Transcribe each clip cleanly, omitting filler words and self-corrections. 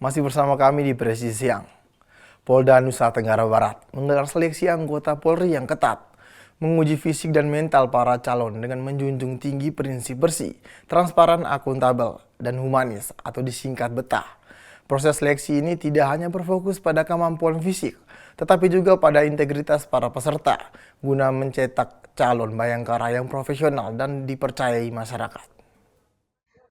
Masih bersama kami di Presisi Siang. Polda Nusa Tenggara Barat menggelar seleksi anggota Polri yang ketat, menguji fisik dan mental para calon dengan menjunjung tinggi prinsip bersih, transparan, akuntabel, dan humanis atau disingkat BETAH. Proses seleksi ini tidak hanya berfokus pada kemampuan fisik, tetapi juga pada integritas para peserta, guna mencetak calon bayangkara yang profesional dan dipercayai masyarakat.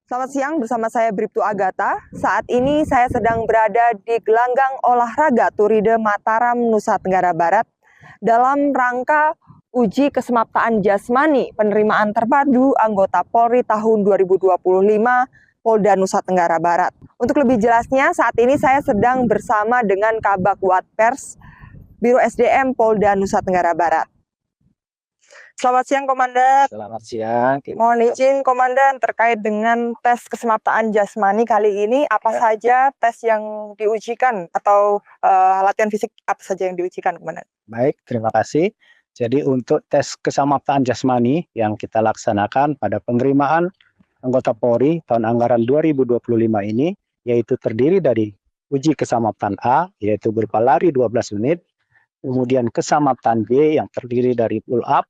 Selamat siang, bersama saya Bribtu Agatha. Saat ini saya sedang berada di gelanggang olahraga Turide Mataram, Nusa Tenggara Barat dalam rangka uji kesemaptaan jasmani penerimaan terpadu anggota Polri tahun 2025 Polda Nusa Tenggara Barat. Untuk lebih jelasnya, saat ini saya sedang bersama dengan Kabag Watpers Biro SDM Polda Nusa Tenggara Barat. Selamat siang, Komandan. Selamat siang. Mohon izin, Komandan, terkait dengan tes kesemaptaan jasmani kali ini, apa saja tes yang diujikan atau latihan fisik apa saja yang diujikan, Komandan? Baik, terima kasih. Jadi untuk tes kesemaptaan jasmani yang kita laksanakan pada penerimaan anggota Polri tahun anggaran 2025 ini, yaitu terdiri dari uji kesemaptaan A, yaitu berupa lari 12 menit, kemudian kesemaptaan B yang terdiri dari pull up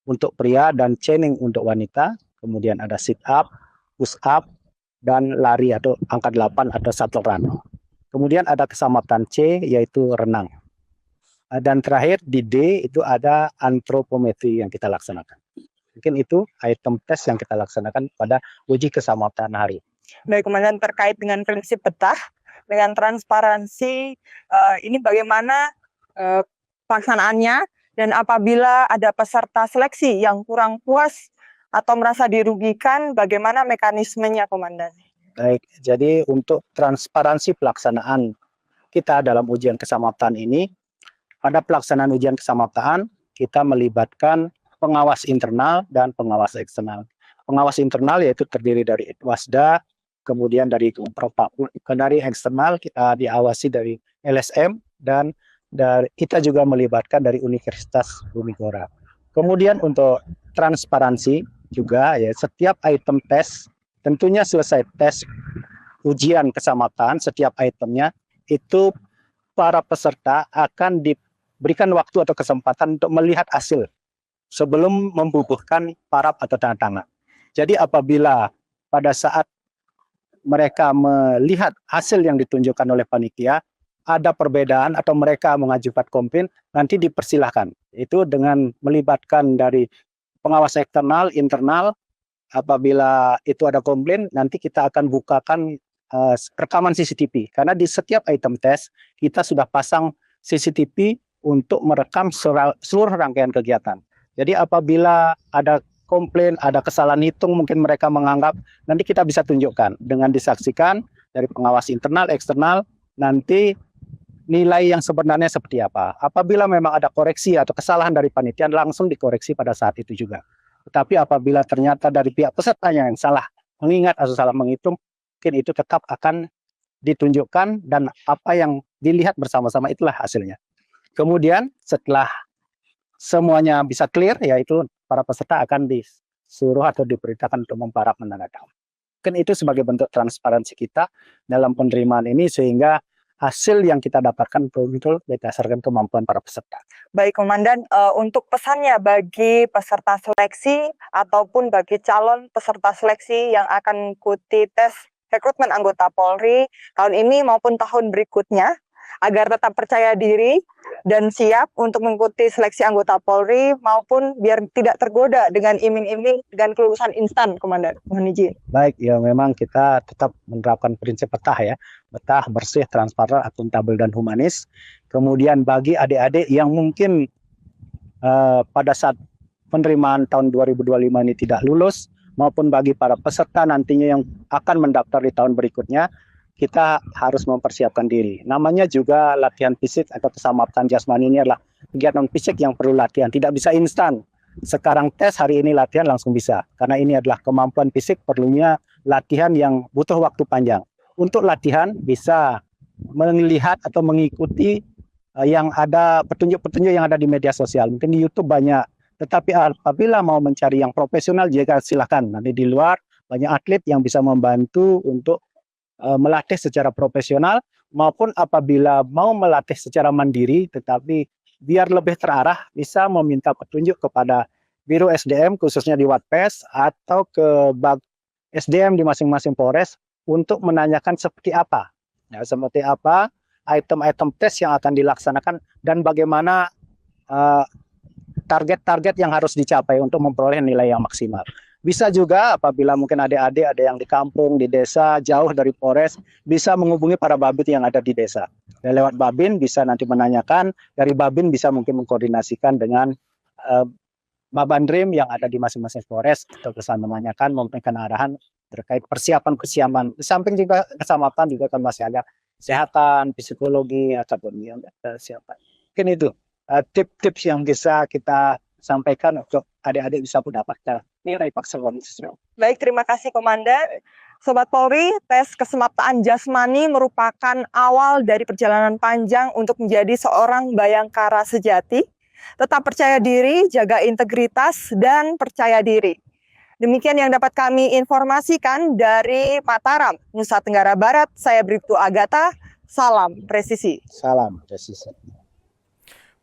untuk pria dan chaining untuk wanita, kemudian ada sit up, push up, dan lari atau angka 8 atau shuttle run. Kemudian ada kesemapatan C yaitu renang. Dan terakhir di D itu ada antropometri yang kita laksanakan. Mungkin itu item tes yang kita laksanakan pada uji kesemaptaan hari. Baik, Komandan, terkait dengan prinsip BETAH, dengan transparansi, ini bagaimana pelaksanaannya? Dan apabila ada peserta seleksi yang kurang puas atau merasa dirugikan, bagaimana mekanismenya, Komandan? Baik, jadi untuk transparansi pelaksanaan kita dalam ujian kesemaptaan ini, pada pelaksanaan ujian kesemaptaan, kita melibatkan pengawas internal dan pengawas eksternal. Pengawas internal yaitu terdiri dari Wasda, kemudian dari eksternal kita diawasi dari LSM, dan kita juga melibatkan dari Universitas Bumi Gora. Kemudian untuk transparansi juga ya, setiap item tes tentunya selesai tes ujian kesemaptaan, setiap itemnya itu para peserta akan diberikan waktu atau kesempatan untuk melihat hasil sebelum membubuhkan paraf atau tanda tangan. Jadi apabila pada saat mereka melihat hasil yang ditunjukkan oleh panitia ada perbedaan atau mereka mengajukan komplain, nanti dipersilahkan. Itu dengan melibatkan dari pengawas eksternal, internal. Apabila itu ada komplain, nanti kita akan bukakan rekaman CCTV. Karena di setiap item tes, kita sudah pasang CCTV untuk merekam seluruh rangkaian kegiatan. Jadi apabila ada komplain, ada kesalahan hitung, mungkin mereka menganggap, nanti kita bisa tunjukkan dengan disaksikan dari pengawas internal, eksternal, nanti nilai yang sebenarnya seperti apa. Apabila memang ada koreksi atau kesalahan dari panitia, langsung dikoreksi pada saat itu juga. Tetapi apabila ternyata dari pihak pesertanya yang salah mengingat atau salah menghitung, mungkin itu tetap akan ditunjukkan dan apa yang dilihat bersama-sama itulah hasilnya. Kemudian setelah semuanya bisa clear, yaitu para peserta akan disuruh atau diperintahkan untuk memparaf menandatangani. Mungkin itu sebagai bentuk transparansi kita dalam penerimaan ini, sehingga hasil yang kita dapatkan betul-betul berdasarkan kemampuan para peserta. Baik, Komandan, untuk pesannya bagi peserta seleksi ataupun bagi calon peserta seleksi yang akan mengikuti tes rekrutmen anggota Polri tahun ini maupun tahun berikutnya, agar tetap percaya diri dan siap untuk mengikuti seleksi anggota Polri maupun biar tidak tergoda dengan iming-iming dengan kelulusan instan, Komandan. Mohon izin. Baik, ya memang kita tetap menerapkan prinsip BETAH ya. BETAH bersih, transparan, akuntabel, dan humanis. Kemudian bagi adik-adik yang mungkin pada saat penerimaan tahun 2025 ini tidak lulus, maupun bagi para peserta nantinya yang akan mendaftar di tahun berikutnya, kita harus mempersiapkan diri. Namanya juga latihan fisik atau kesemapatan jasmani ini adalah kegiatan fisik yang perlu latihan. Tidak bisa instan. Sekarang tes, hari ini latihan langsung bisa. Karena ini adalah kemampuan fisik, perlunya latihan yang butuh waktu panjang. Untuk latihan bisa melihat atau mengikuti yang ada petunjuk-petunjuk yang ada di media sosial. Mungkin di YouTube banyak. Tetapi apabila mau mencari yang profesional, juga silakan. Nanti di luar banyak atlet yang bisa membantu untuk melatih secara profesional maupun apabila mau melatih secara mandiri tetapi biar lebih terarah bisa meminta petunjuk kepada Biro SDM khususnya di Watpes atau ke Bag SDM di masing-masing Polres untuk menanyakan seperti apa item-item tes yang akan dilaksanakan dan bagaimana target-target yang harus dicapai untuk memperoleh nilai yang maksimal. Bisa juga apabila mungkin adik-adik ada yang di kampung, di desa, jauh dari Polres, bisa menghubungi para babin yang ada di desa. Dan lewat babin bisa nanti menanyakan, dari babin bisa mungkin mengkoordinasikan dengan Babandrim yang ada di masing-masing Polres untuk bisa menanyakan, memberikan arahan terkait persiapan. Di samping juga kecamatan juga kan masih ada kesehatan, psikologi, ataupun yang siapa. Mungkin itu tips-tips yang bisa kita sampaikan untuk adik-adik bisa mendapatkan nilai paksaan. Baik, terima kasih Komandan. Sobat Polri, tes kesemaptaan jasmani merupakan awal dari perjalanan panjang untuk menjadi seorang bayangkara sejati. Tetap percaya diri, jaga integritas, dan percaya diri. Demikian yang dapat kami informasikan dari Mataram, Nusa Tenggara Barat. Saya Bribtu Agatha, salam presisi. Salam presisi.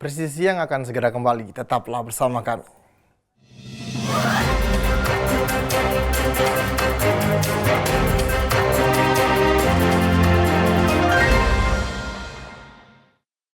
Presisi yang akan segera kembali, tetaplah bersama kami.